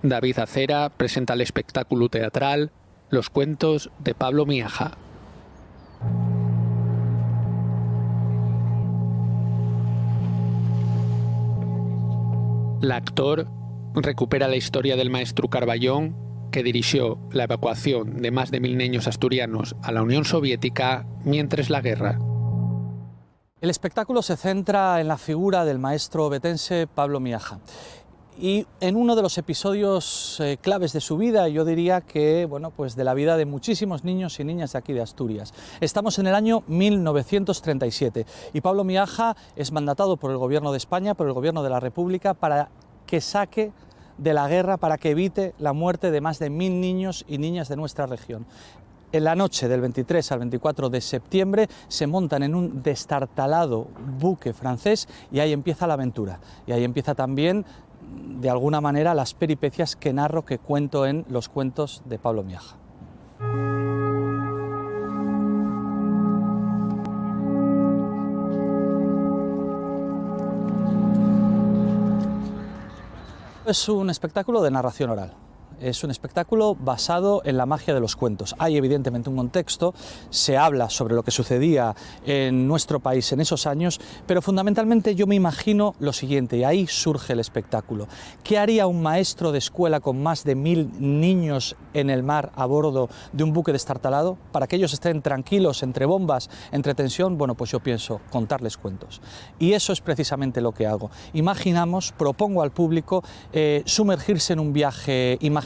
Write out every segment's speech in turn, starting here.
David Acera presenta el espectáculo teatral Los cuentos de Pablo Miaja. El actor recupera la historia del maestro Carballón, que dirigió la evacuación de más de 1000 niños asturianos a la Unión Soviética mientras la guerra. El espectáculo se centra en la figura del maestro ovetense Pablo Miaja. Y en uno de los episodios claves de su vida, yo diría que, pues de la vida de muchísimos niños y niñas de aquí de Asturias. Estamos en el año 1937 y Pablo Miaja es mandatado por el Gobierno de España, por el Gobierno de la República, para que saque de la guerra, para que evite la muerte de más de 1000 niños y niñas de nuestra región. En la noche del 23 al 24 de septiembre se montan en un destartalado buque francés y ahí empieza la aventura. Y ahí empieza también, de alguna manera, las peripecias que narro, que cuento en Los cuentos de Pablo Miaja. Es un espectáculo de narración oral. Es un espectáculo basado en la magia de los cuentos. Hay evidentemente un contexto, se habla sobre lo que sucedía en nuestro país en esos años, pero fundamentalmente yo me imagino lo siguiente, y ahí surge el espectáculo. ¿Qué haría un maestro de escuela con más de 1000 niños en el mar a bordo de un buque destartalado? Para que ellos estén tranquilos, entre bombas, entre tensión, pues yo pienso contarles cuentos. Y eso es precisamente lo que hago. Imaginamos, propongo al público sumergirse en un viaje imaginario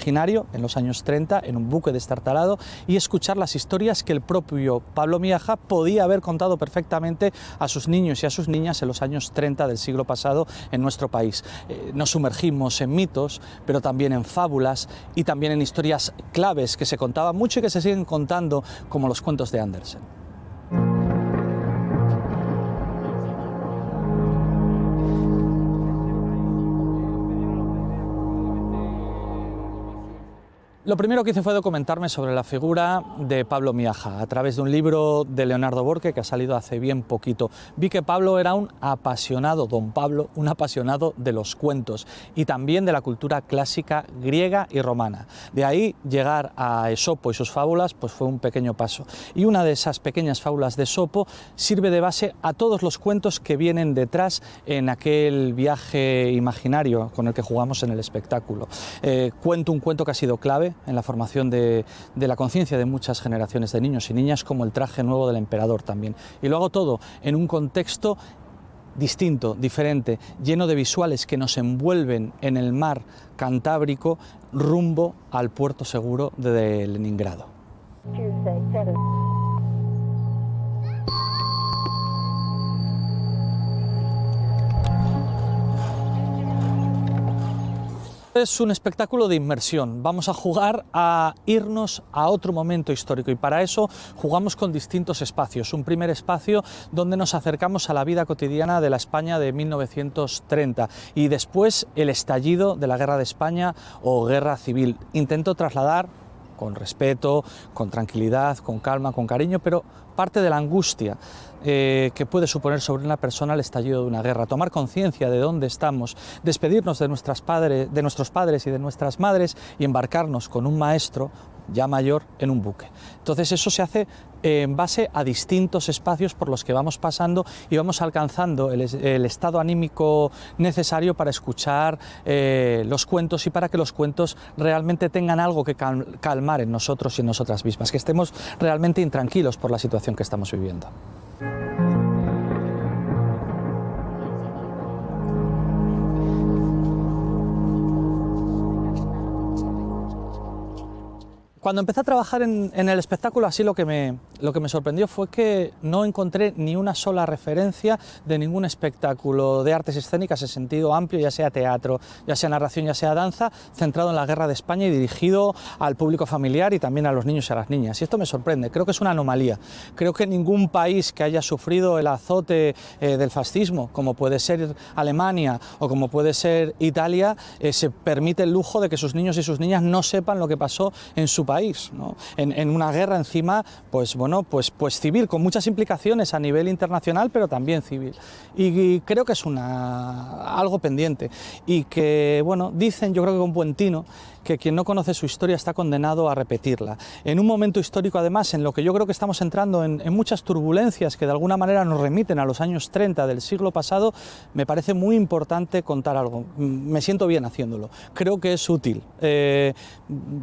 en los años 30, en un buque destartalado, y escuchar las historias que el propio Pablo Miaja podía haber contado perfectamente a sus niños y a sus niñas en los años 30 del siglo pasado en nuestro país. Nos sumergimos en mitos, pero también en fábulas y también en historias claves que se contaban mucho y que se siguen contando, como los cuentos de Andersen. Lo primero que hice fue documentarme sobre la figura de Pablo Miaja a través de un libro de Leonardo Borque que ha salido hace bien poquito. Vi que Pablo era un apasionado, don Pablo, un apasionado de los cuentos y también de la cultura clásica griega y romana. De ahí llegar a Esopo y sus fábulas pues fue un pequeño paso. Y una de esas pequeñas fábulas de Esopo sirve de base a todos los cuentos que vienen detrás en aquel viaje imaginario con el que jugamos en el espectáculo. Cuento un cuento que ha sido clave en la formación de la conciencia de muchas generaciones de niños y niñas, como el traje nuevo del emperador también. Y lo hago todo en un contexto distinto, diferente, lleno de visuales que nos envuelven en el mar Cantábrico rumbo al puerto seguro de Leningrado. Es un espectáculo de inmersión. Vamos a jugar a irnos a otro momento histórico y para eso jugamos con distintos espacios. Un primer espacio donde nos acercamos a la vida cotidiana de la España de 1930 y después el estallido de la Guerra de España o Guerra Civil. Intento trasladar con respeto, con tranquilidad, con calma, con cariño, pero parte de la angustia que puede suponer sobre una persona el estallido de una guerra, tomar conciencia de dónde estamos, despedirnos de nuestros padres y de nuestras madres y embarcarnos con un maestro ya mayor en un buque. Entonces eso se hace en base a distintos espacios por los que vamos pasando y vamos alcanzando el estado anímico necesario para escuchar los cuentos y para que los cuentos realmente tengan algo que calmar en nosotros y en nosotras mismas, que estemos realmente intranquilos por la situación que estamos viviendo. Cuando empecé a trabajar en el espectáculo, así lo que me sorprendió fue que no encontré ni una sola referencia de ningún espectáculo de artes escénicas en sentido amplio, ya sea teatro, ya sea narración, ya sea danza, centrado en la Guerra de España y dirigido al público familiar y también a los niños y a las niñas. Y esto me sorprende, creo que es una anomalía. Creo que ningún país que haya sufrido el azote del fascismo, como puede ser Alemania o como puede ser Italia, se permite el lujo de que sus niños y sus niñas no sepan lo que pasó en su país. país, ¿no? En una guerra encima, pues bueno, pues civil, con muchas implicaciones a nivel internacional, pero también civil. Y creo que es algo pendiente. Y que, bueno, dicen, yo creo que con buen tino, que quien no conoce su historia está condenado a repetirla. En un momento histórico, además, en lo que yo creo que estamos entrando en muchas turbulencias que de alguna manera nos remiten a los años 30 del siglo pasado, me parece muy importante contar algo. Me siento bien haciéndolo. Creo que es útil.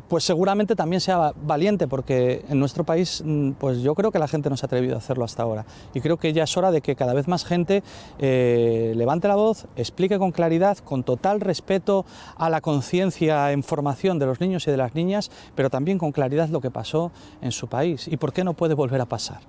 Pues seguramente también sea valiente, porque en nuestro país, pues yo creo que la gente no se ha atrevido a hacerlo hasta ahora. Y creo que ya es hora de que cada vez más gente levante la voz, explique con claridad, con total respeto a la conciencia en formación de los niños y de las niñas, pero también con claridad lo que pasó en su país y por qué no puede volver a pasar.